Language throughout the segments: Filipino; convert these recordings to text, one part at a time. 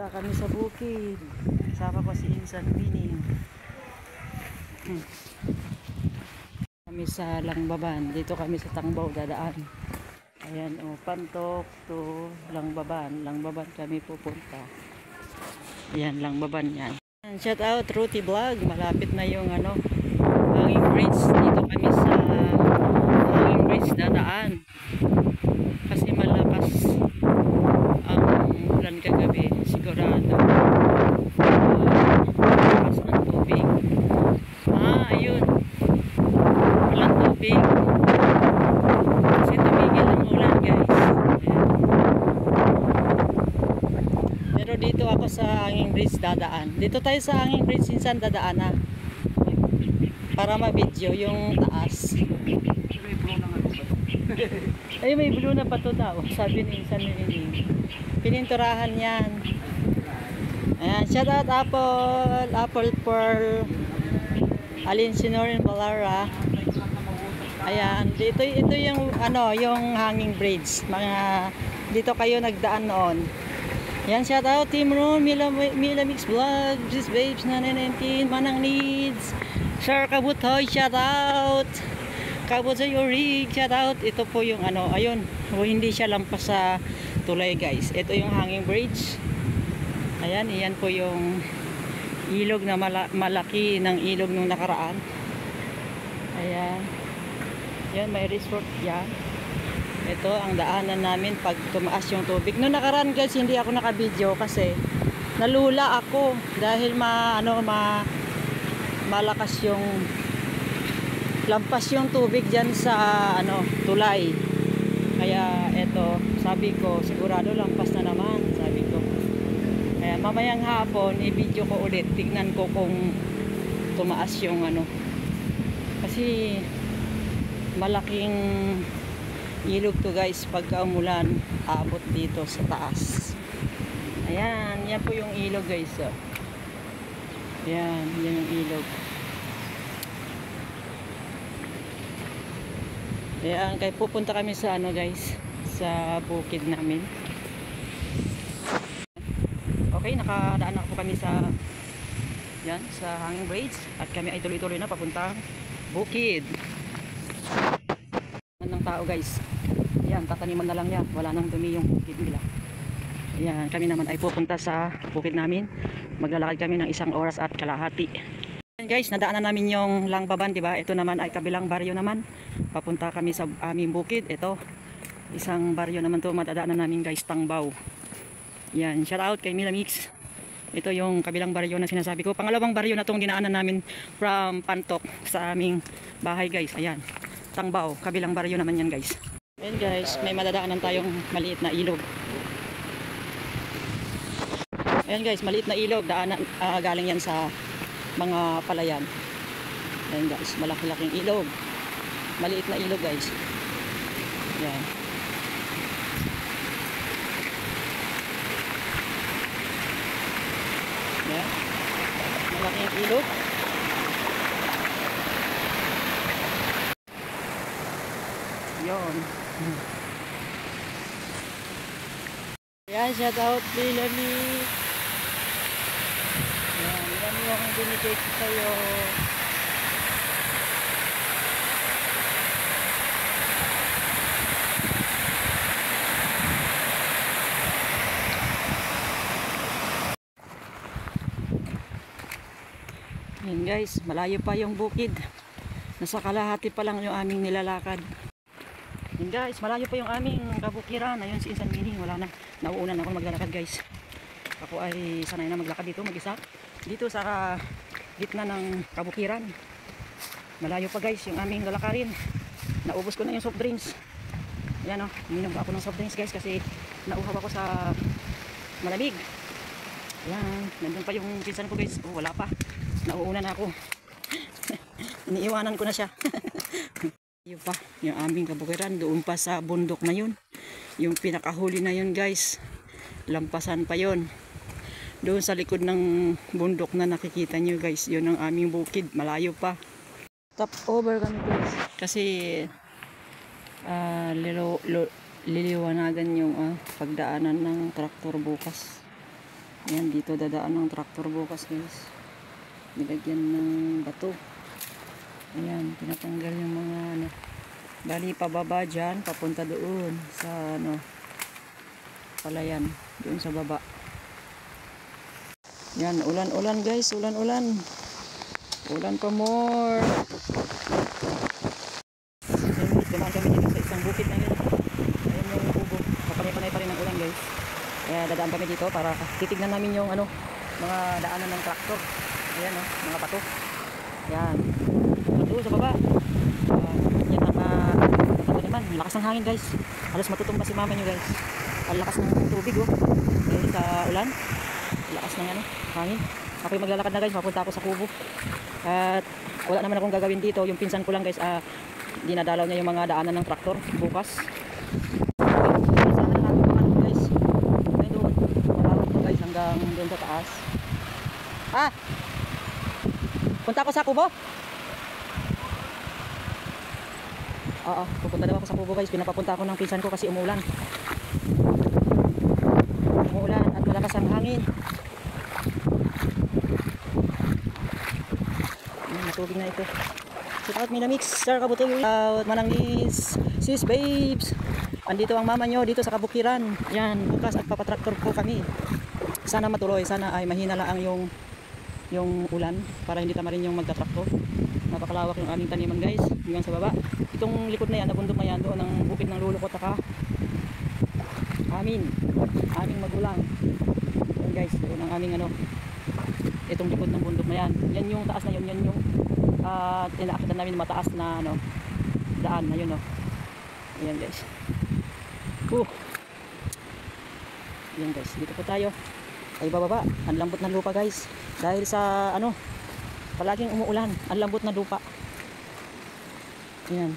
Punta kami sa bukid. Kasama ko si Insan Bining. Kami sa Langbaban. Dito kami sa Tangbaw dadaan. Ayan o, Pantok to Langbaban. Langbaban kami pupunta. Ayan, Langbaban yan. Shout out Ruti Vlog. Malapit na yung hanging bridge. Dito kami sa hanging bridge dadaan. Kasi malakas ang ulan kagabi. Sigurado. Malakas ng tubig. Ayun. Walang tubig. Kasi tumigil ang ulan, guys. Pero dito ako sa hanging bridge dadaan. Dito tayo sa hanging bridge minsan dadaan na. Para ma-video yung taas. Ay, may blue na pa to daw. Sabi ni Insan Bining. Pininturahan yan. Ayan, shout out Apple Pearl, Alin Sinorin Balara. Ayan, ito yung yung hanging bridge. Dito kayo nagdaan noon. Ayan, shout out Team Room, Mila Mix Vlog, Just Babes 919, Manang Needs, Sir Kabutoy, shout out. Kabutoy Orig, shout out. Ito po yung ayun, hindi siya lampas sa tulay, guys. Ito yung hanging bridge. Ayan, iyan po yung ilog na malaki ng ilog nung nakaraan. Ayan. Yan, may resort yan. Ito ang daanan namin pag tumaas yung tubig. Nung nakaraan, guys, hindi ako naka-video kasi nalula ako dahil malakas yung lampas yung tubig dyan sa tulay. Kaya eto, sabi ko sigurado lampas na naman, sabi ko. Kaya mamayang hapon i-video ko ulit, tignan ko kung tumaas yung kasi malaking ilog to, guys. Pagka umulan abot dito sa taas. Ayan, yan po yung ilog, guys. Ayan, yan yung ilog. Ayan, kaya pupunta kami sa guys, sa bukid namin. Okay, nakadaan na po kami sa hanging bridge at kami ay tuloy-tuloy na papuntang bukid. Ng tao, guys. Ayan, tataniman na lang yan. Wala nang dumi yung bukid nila. Ayan, kami naman ay pupunta sa bukid namin. Maglalakad kami ng 1 oras at kalahati. Ayan, guys, nadaanan namin yung Langbaban, diba? Ito naman ay kabilang baryo naman. Papunta kami sa aming bukid. Ito, isang baryo naman to madadaanan namin, guys, Tangbaw. Yan, shout out kay Mila Mix. Ito yung kabilang baryo na sinasabi ko. Pangalawang baryo na itong dinaanan namin from Pantok sa aming bahay, guys. Ayan, Tangbaw, kabilang baryo naman yan, guys. Ayan, guys, may madadaanan tayong maliit na ilog. Ayan, guys, maliit na ilog. Galing yan sa mga palayan. Ayan, guys, malaki-laking ilog. Maliit na ilog, guys. Ayan. Ayan. Malaking ilog. Yun. Ayan, shout out Billy. Ayan, yan yung binigay ko sa'yo. Ayan, guys, malayo pa yung bukid. Nasa kalahati pa lang yung aming nilalakad. Ayan, guys, malayo pa yung aming kabukiran. Ayun si Insan Bining, wala na. Nauuna na ako maglalakad, guys. Ako ay sanay na maglakad dito, mag-isa. Dito sa gitna ng kabukiran. Malayo pa, guys, yung aming lalakarin. Naubos ko na yung soft drinks. Ayan, uminom ako ng soft drinks, guys, kasi nauhaw ako sa malamig. Ayan, nandun pa yung pinsan ko, guys. Oh, wala pa. Nauuna na ako. Iniiwanan ko na siya. Yun pa, yung aming kabukiran. Doon pa sa bundok na yun. Yung pinakahuli na yun, guys. Lampasan pa yun. Doon sa likod ng bundok na nakikita nyo, guys. Yun ang aming bukid. Malayo pa. Top over kami, guys. Kasi liliwanagan yung pagdaanan ng traktor bukas. Ayan, dito dadaan ng traktor bukas guys. Nilagyan ng bato. Ayan, tinatanggal yung mga ano. Bali, pababa dyan, papunta doon sa ano, palayan, doon sa baba. Yan, ulan-ulan guys, ulan-ulan. Ulan pa more. Dumaan kami dito sa isang bukid na yun. Ayan yung kubo. Kapanay-panay pa rin ang ulan guys. Kaya dadaan kami dito para titignan namin yung ano, mga daanan ng traktor. Ayan o, mga bato. Yan. Doon sa baba. Yan ang naman. Lakas ng hangin guys. Halos matutumba si mama nyo guys. Ang lakas ng tubig oh. Dahil sa ulan. Lakas ng ano, hangin. Ako'y maglalakad na guys. Papunta ako sa kubo. At wala naman akong gagawin dito. Yung pinsan ko lang guys, dinadalaw niya yung mga daanan ng traktor bukas. Hanggang doon sa taas. Punta ako sa kubo. Oo, pupunta daw ako sa kubo guys. Pinapapunta ako ng pinsan ko kasi umuulan. Umuulan at malakas ang hangin. Matubig na ito. Shout out Minamix, Sir Kabutoy. Out Manangis, Sis Babes. Andito ang mama nyo dito sa Kabukiran. Yan, bukas at papatraktor po kami. Sana matuloy, sana ay mahina lang yung ulan para hindi tamarin yung magtatraktor. Napakalawak yung aming taniman guys, hanggang sa baba. Itong likod na yan, nabundok na yan, doon ang bukid ng lolo ko taka aming magulang. Yan guys, doon ang aming ano, itong likod ng bundok na yan. Yan yung taas na yun, yan yung inaakitan namin mataas na ano, daan na yun oh. Ayan guys. Yan guys, dito po tayo ay bababa. Ang lambot ng lupa guys, dahil sa ano, palaging umuulan, ang lambot na lupa. Yan.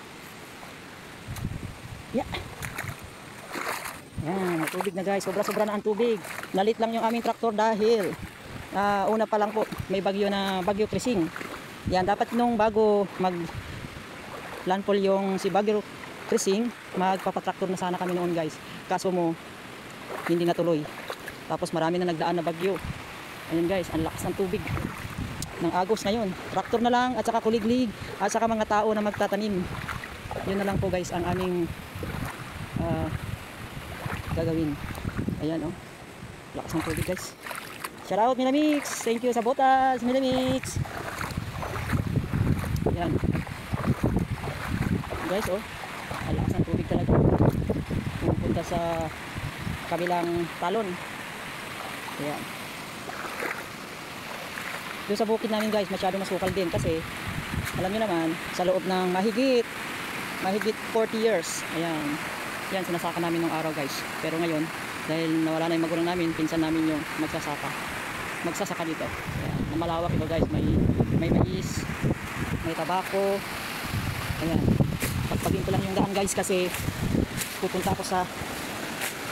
Yeah. Yan, tubig na guys, sobra-sobra na ang tubig. Nalit lang yung aming traktor dahil una pa lang po may bagyo na Bagyo Krising. Yan, dapat nung bago mag landfall yung si Bagyo Krising, magpapatraktor na sana kami noon guys. Kaso mo hindi natuloy. Tapos marami na nagdaan na bagyo. Ayun guys, ang lakas ng tubig ng Agos ngayon. Traktor na lang at saka kuliglig at saka mga tao na magtatanim. Yun na lang po guys ang aming gagawin. Ayan oh, lakas ng tubig guys. Shout out Minamix, thank you sa botas Minamix. Ayan guys oh, ang lakas ng tubig talaga. Pupunta sa kabilang talon. Ayan. Doon sa bukid namin guys, masyado masukal din kasi alam nyo naman, sa loob ng mahigit 40 years. Ayan. Yan, sinasaka namin nung araw guys. Pero ngayon, dahil nawala na yung magulang namin, pinsan namin yung magsasaka dito. Ayan. Na malawak ito guys, may mais, may tabako. Ayan. Pagpagin ko lang yung daan guys kasi pupunta ako sa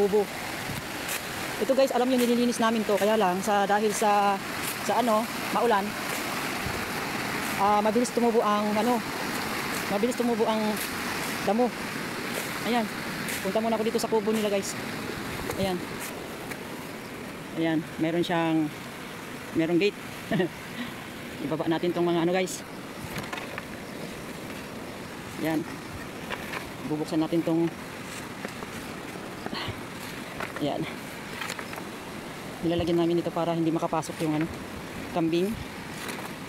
kubo. Ito guys, alam niyo nililinis namin to, kaya lang dahil sa ano, maulan. Mabilis tumubo ang damo. Ayan. Punta muna ako dito sa kubo nila guys. Ayan. Ayan, merong gate. Ibaba natin tong mga ano guys. Ayan. Bubuksan natin tong ayan. Nilalagyan namin ito para hindi makapasok yung ano, kambing,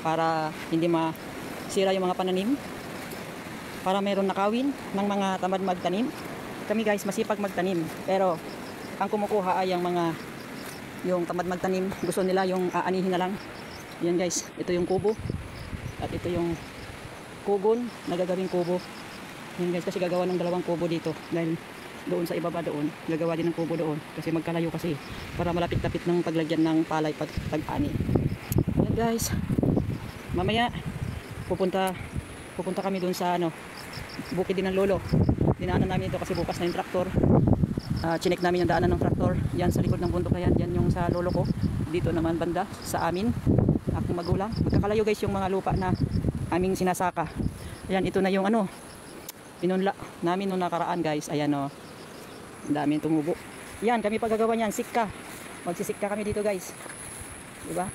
para hindi masira yung mga pananim, para meron nakawin ng mga tamad magtanim. Kami guys masipag magtanim, pero ang kumukuha ay yung tamad magtanim, gusto nila yung aanihin na lang. Yan guys, ito yung kubo at ito yung kugon na gagawing kubo. Yan guys, kasi gagawa ng dalawang kubo dito dahil doon sa ibaba doon, gagawa din ng kubo doon kasi magkalayo kasi para malapit-lapit ng paglagyan ng palay pag-ani. Ayan guys, mamaya pupunta kami doon sa ano, bukid din ng lolo. Dinaanan namin ito kasi bukas na yung traktor. Chinek namin yung daanan ng traktor. Yan sa likod ng bundok na yan yung sa lolo ko. Dito naman banda sa amin, aking magulang. Magkakalayo guys yung mga lupa na aming sinasaka. Ayan, ito na yung ano, pinunla namin nung nakaraan guys. Ayan o, ang daming tumubo. Yan, kami paggagawa niyan, sika. Magsisikta kami dito guys. Diba?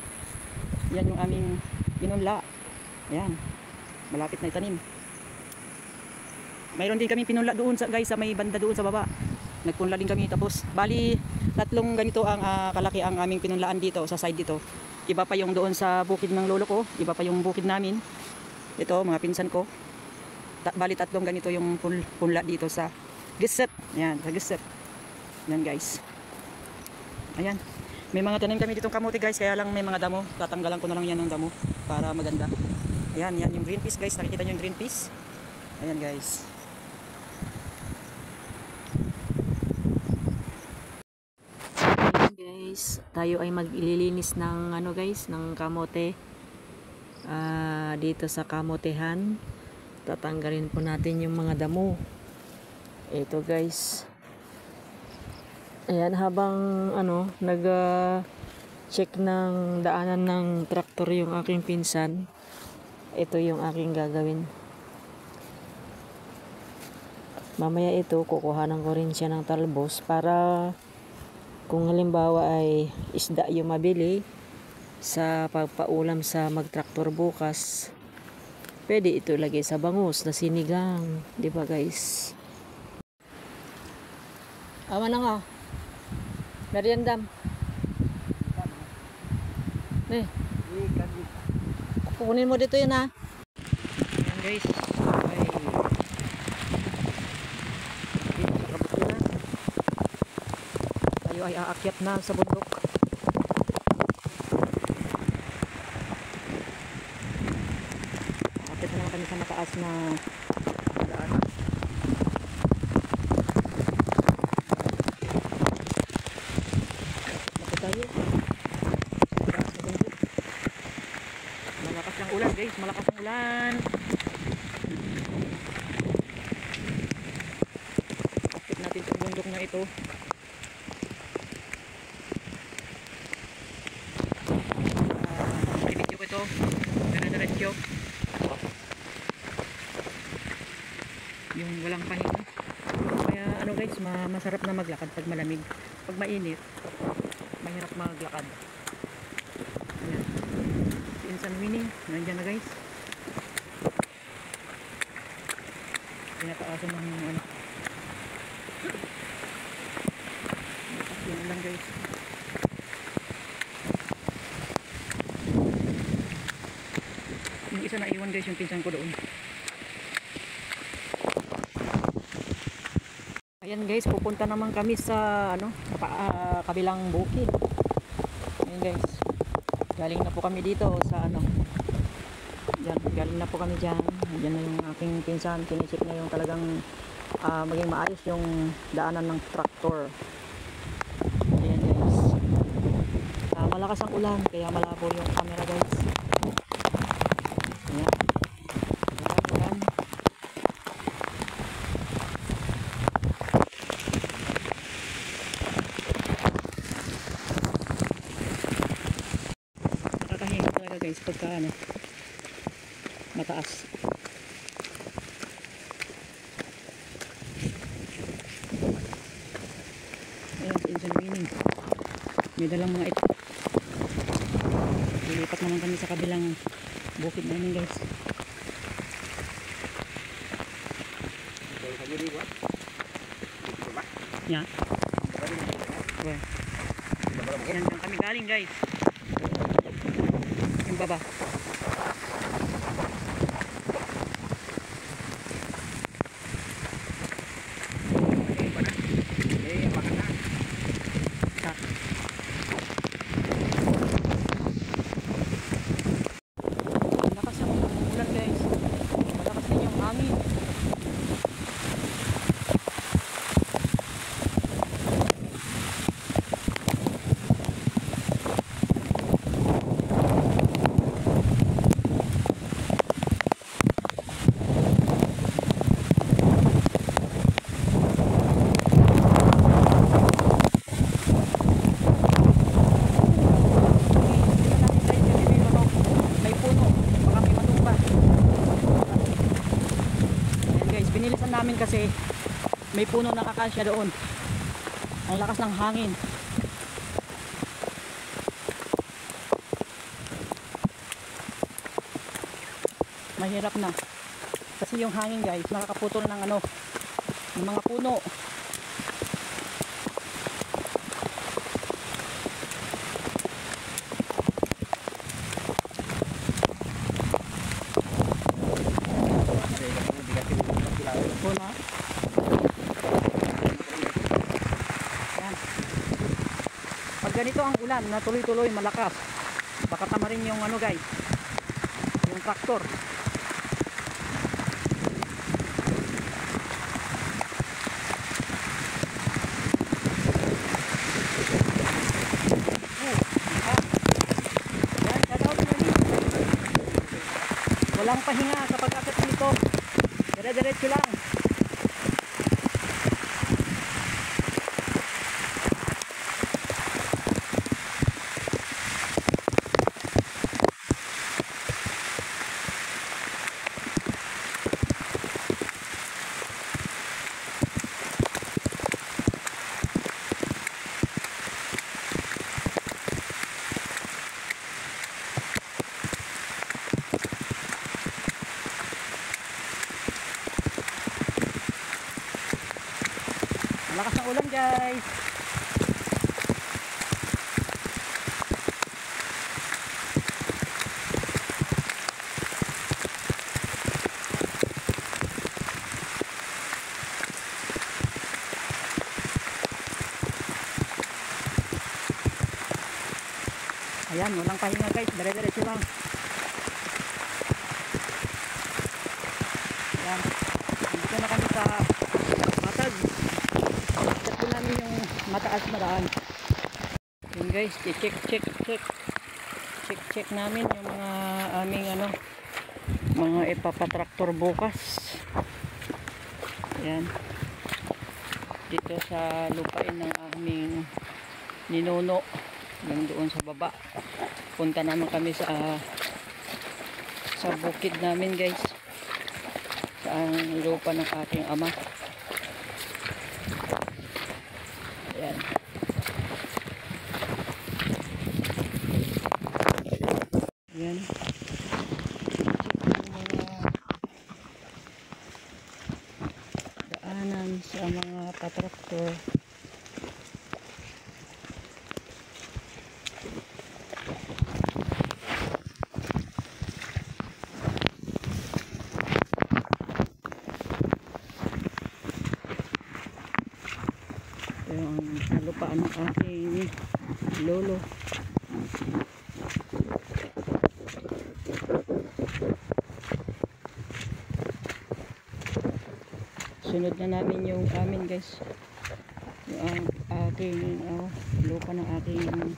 Yan yung aming pinunla. Ayan. Malapit na itanim. Mayroon din kami pinunla doon sa guys, sa may banda doon sa baba. Nagpunla din kami, tapos bali tatlong ganito ang kalaki ang aming pinunlaan dito sa side dito. Iba pa yung doon sa bukid ng lolo ko, iba pa yung bukid namin. Ito mga pinsan ko. Bali tatlong ganito yung punla dito sa Giset. Ayan, sa Giset. Ayan guys. Ayan. May mga tanim kami ditong kamote guys, kaya lang may mga damo. Tatanggalan ko na lang yan ng damo para maganda. Ayan, yan yung green peas guys. Nakikita nyo yung green peas. Ayan guys. Guys, tayo ay maglilinis ng ano guys, ng kamote dito sa kamotehan. Tatanggalin po natin yung mga damo. Ito guys. Ayan, habang ano nag check ng daanan ng traktor yung aking pinsan, ito yung aking gagawin. Mamaya ito kukuhanan ko rin siya ng talbos para kung halimbawa ay isda yung mabili sa pagpaulam sa magtraktor bukas, pwede ito lagay sa bangus na sinigang, di ba guys? Awa na nga. Meriendam. Nih. Kukunin mo dito yun ha. Ayan guys. Ay. Dito sa kabutulan. Tayo ay aakyat na sa bundok. Aakyat na kami sa mataas na daan. Bakit tayo? Malakas ang ulan guys, malakas ang ulan. Aakyat natin sa bundok na ito. Ito, dire-diretso yung walang pahinga, kaya ano guys, masarap na maglakad pag malamig. Pag mainit, mahirap maglakad. Ayan. Si Insan Winnie nandiyan na guys, pinataasan ng ano, yun lang guys. Yung isa na iwan guys, yung pinsan ko doon. Ayan guys, pupunta naman kami sa ano, kabilang bukid. Ayan guys, galing na po kami dito sa ano, dyan, galing na po kami dyan. Dyan na yung aking pinsan, tinisip na yung talagang maging maayos yung daanan ng traktor. Ayan guys, malakas ang ulan kaya malabo yung camera guys. Ayan. Ayan. Nakakahinga talaga guys pagka ano, mataas. Ayan si Insan Winnie, may dalang mga ito. Lilipat naman kami sa kabilang bukid namin guys. Yeah. Okay. Yan lang kami galing guys. Yung baba. Malakas ang ulan guys. Malakas din yung hangin. Binilisan namin kasi may puno ng akasya doon. Ang lakas ng hangin. mahirap na. Kasi yung hangin guys, nakakaputol ng ano, ng mga puno. Puno. Yan. Pag ganito ang ulan na tuloy-tuloy malakas, baka tamarin yung ano guys, yung traktor. Walang pahinga sa pag-akit nito. Dire-diretso lang. Malakas ang ulan guys. Ayan, walang pahinga guys, dire-diretso lang. Ayan, dito na kami sa Matag. Check namin yung mataas na daan. Yun guys, check namin yung mga aming ano, mga ipapatraktor bukas. Ayan, dito sa lupain ng aming ninuno, yung doon sa baba. Punta naman kami sa bukid namin guys, sa lupa ng aking ama. Ayan. Ayan. Yung mga daanan sa mga patraktor. Yung lupaan ng aking lolo. Sunod na namin yung amin guys, yung aking lupa ng aking ama.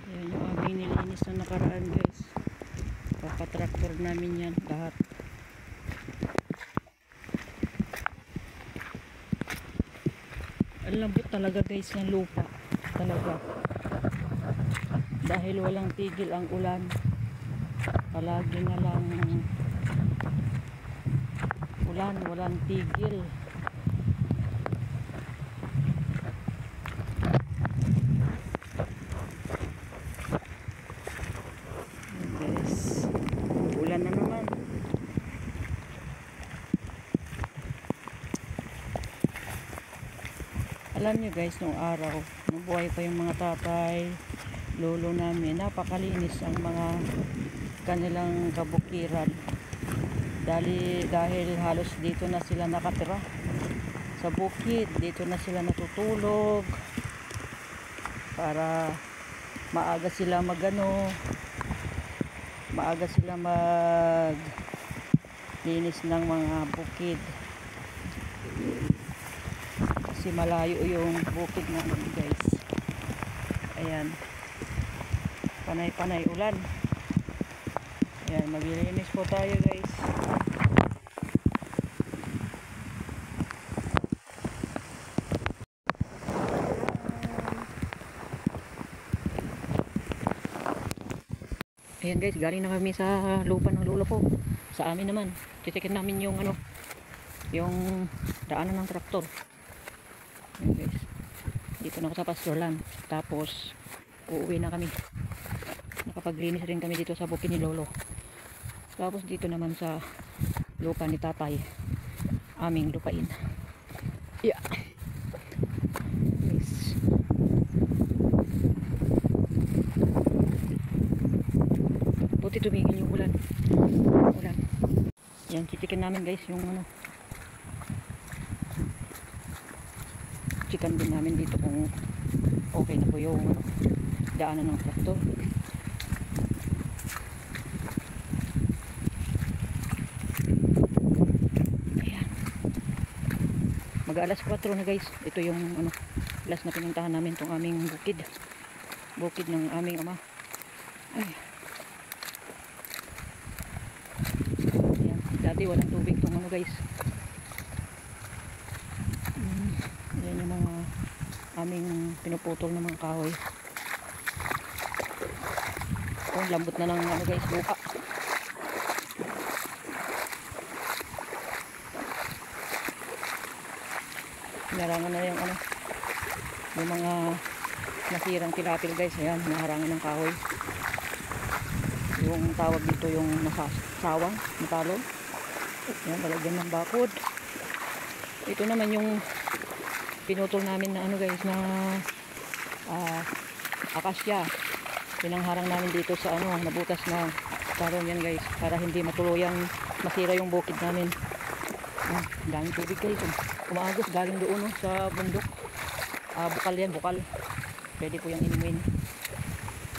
Yan yung aming nilinis na nakaraan guys. Papatraktor namin yan lahat. Ang lambot talaga guys ng lupa. Talaga. Dahil walang tigil ang ulan. Palagi na lang ulan, walang tigil. Ulan na naman. Alam nyo guys, nung araw, nung buhay pa yung mga tatay, lolo namin, napakalinis ang mga kanilang kabukiran. Dahil halos dito na sila nakatira. Sa bukid, dito na sila natutulog. Para maaga sila maaga sila linis ng mga bukid, kasi malayo yung bukid namin guys. Ayan, panay ulan. Ayan, maglilinis po tayo guys. Ayan guys, galing na kami sa lupa ng lolo ko. Sa amin naman, titikin namin yung ano, yung daanan ng traktor. Ayan guys, dito na ako sa pasture land. Tapos uuwi na kami. Nakapaglinis rin kami dito sa bukid ni lolo. Tapos dito naman sa lupa ni tatay, aming lupain. Yeah. Guys, buti tumigil yung ulan. Yan, titikin namin guys yung ano, chicken din namin dito kung okay na po yung ano, daanan ng traktor. Ayan, mag alas 4 na guys. Ito yung ano, last na pinuntahan namin tong aming bukid ng aming ama. Ay, ayan, dati walang tubig tong ano guys. Ayan yung mga aming pinuputol ng mga kahoy. Oh, lambot na ng ano guys, lupa. Narangan na yung ano, yung mga nasirang tilapil guys. Ayan, naharangan ng kahoy. Yung tawag dito yung nasasawang, natalon. Ayan, talagyan ng bakod. Ito naman yung pinutol namin na ano guys, na akasya. Pinangharang namin dito sa ano, nabutas na karon yan guys, para hindi matuluyang masira yung bukid namin. Daming tubig guys, umaagos galing doon no, sa bundok. Bukal yan, bukal. Pwede po yung inumin.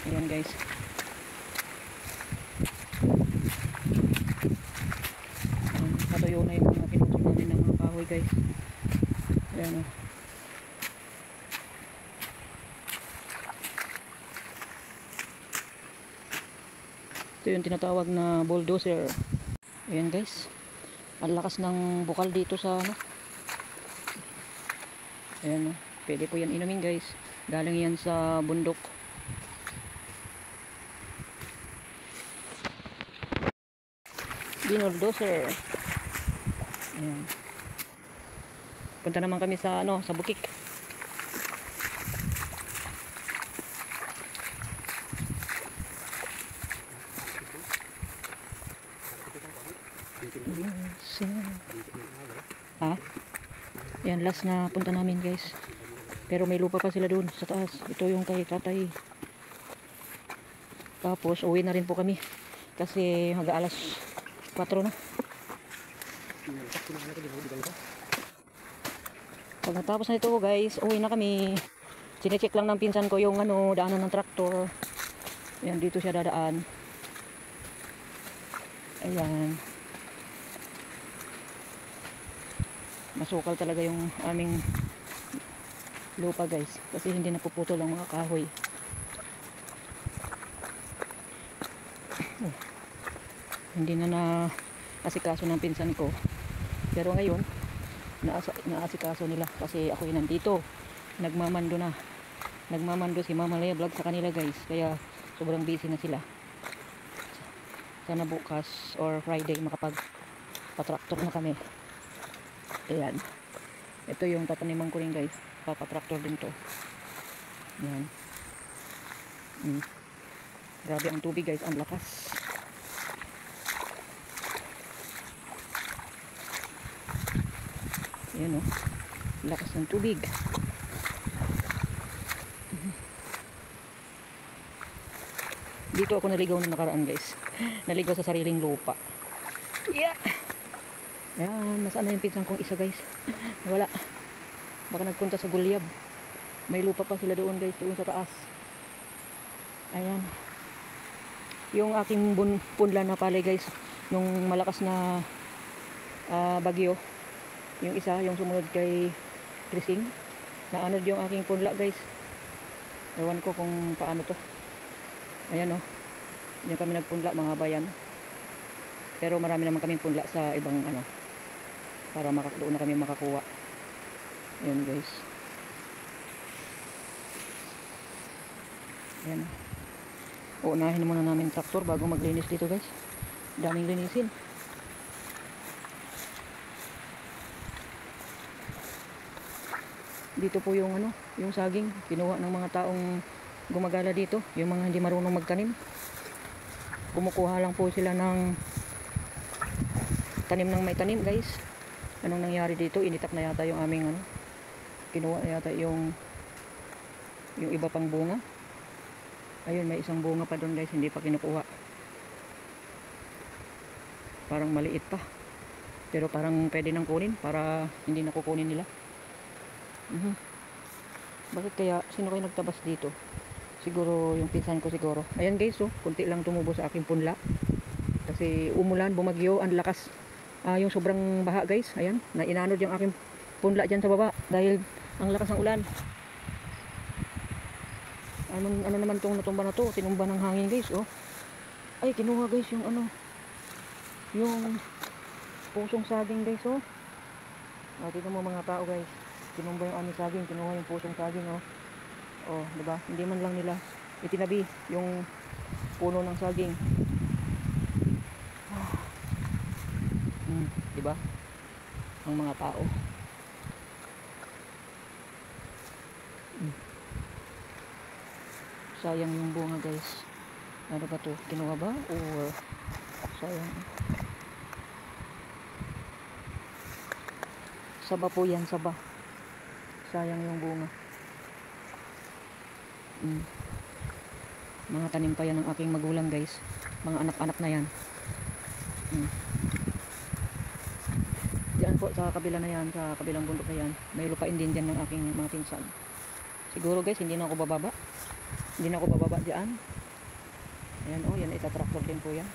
Ayan guys. Patuyo na yung mga pinutol namin ng mga kahoy guys. Ayan o. Ito yung tinatawag na bulldozer. Ayan guys, ang lakas ng bukal dito sa ano. Ayan o, pwede po yan inumin guys, galing yan sa bundok. Bulldozer. Ayan, punta naman kami sa ano, sa bukik. Yan, last na punta namin guys. Pero may lupa pa sila doon sa taas. Ito yung kay tatay. Tapos uwi na rin po kami kasi mag-aalas 4 na. Pag natapos na ito guys, uwi na kami. Sinecheck lang ng pinsan ko yung ano, daanan ng traktor. Ayan, dito siya dadaan. Ayan, masukal talaga yung aming lupa guys, kasi hindi napuputol ang mga kahoy. Hindi na asikaso ng pinsan ko, pero ngayon naasikaso nila kasi ako yung nandito. Nagmamando si Mama Lea Vlog sa kanila guys, kaya sobrang busy na sila. Sana bukas or Friday makapag patraktor na kami. Ayan, ito yung tataniman ko rin guys, papatraktor din to. Ayan. Grabe ang tubig guys, ang lakas. Ayan o, lakas ng tubig. Dito ako naligaw na nakaraan guys. Naligaw sa sariling lupa. Yeah. Ayan, nasaan na yung pinsan kong isa guys. Wala, baka nagpunta sa Gulyab. May lupa pa sila doon guys, doon sa taas. Ayan, yung aking punla na palay guys, nung malakas na bagyo, yung isa, yung sumunod kay Krising, naanod yung aking punla guys. Ewan ko kung paano to. Ayan o, yung kami nagpunla mga bayan. Pero marami naman kaming punla sa ibang ano, para doon na kami makakuha. Ayan guys. Ayan. Uunahin muna namin traktor bago maglinis dito guys. Daming linisin. Dito po yung ano, yung saging kinuha ng mga taong gumagala dito, yung mga hindi marunong magtanim. Kumukuha lang po sila ng tanim ng may tanim guys. Anong nangyari dito? Initap na yata yung aming ano. Kinuha na yata yung iba pang bunga. Ayun, may isang bunga pa doon guys, hindi pa kinukuha. Parang maliit pa. Pero parang pwede nang kunin para hindi na kukunin nila. Bakit kaya? Sino kayo nagtabas dito? Siguro yung pinsan ko siguro. Ayan guys, oh, kunti lang tumubo sa aking punla. Kasi umulan, bumagyo, ang lakas. Yung sobrang baha guys. Ayan, nainanod yung aking punla dyan sa baba. Dahil ang lakas ng ulan. Ano naman tong natumba na to? Tinumba ng hangin guys, oh. Ay, kinuha guys yung ano. Yung pusong saging guys, oh. Tignan mo mga tao guys. Tinumba yung aming saging, kinuha yung pusong saging, oh. Oh, diba? Hindi man lang nila itinabi yung puno ng saging. Diba? Ang mga tao. Sayang yung bunga guys. Ano ba to? Kinuha ba? Or sayang. Saba po yan, saba. Sayang yung bunga. Mga tanim pa yan ng aking magulang guys. Mga anak-anak na yan. Diyan po sa kabila na yan, sa kabilang bundok na yan, may lupain din dyan ng aking mga pinsan. Siguro guys, hindi na ako bababa. Hindi na ako bababa dyan. Ayan, oh, yan, itatraktor din po yan.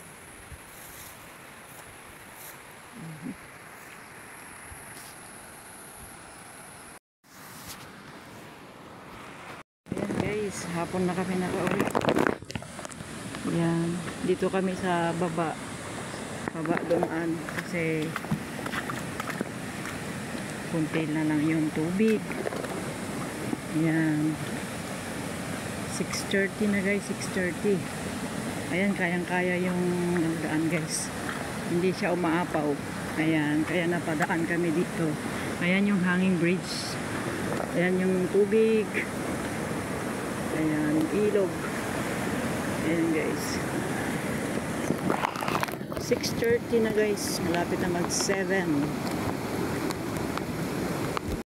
Ayan guys, hapon na kami nakauwi. Ayan, dito kami sa baba. Baba doon kasi kunti na lang yung tubig. Ayan. 6:30 na guys, 6:30. Ayan, kayang-kaya yung daan guys. Hindi siya umaapaw. Ayan, kaya napadaan kami dito. Ayan yung hanging bridge. Ayan yung tubig. Ayan, ilog. Ayan guys. 6:30 na guys. Malapit na mag 7.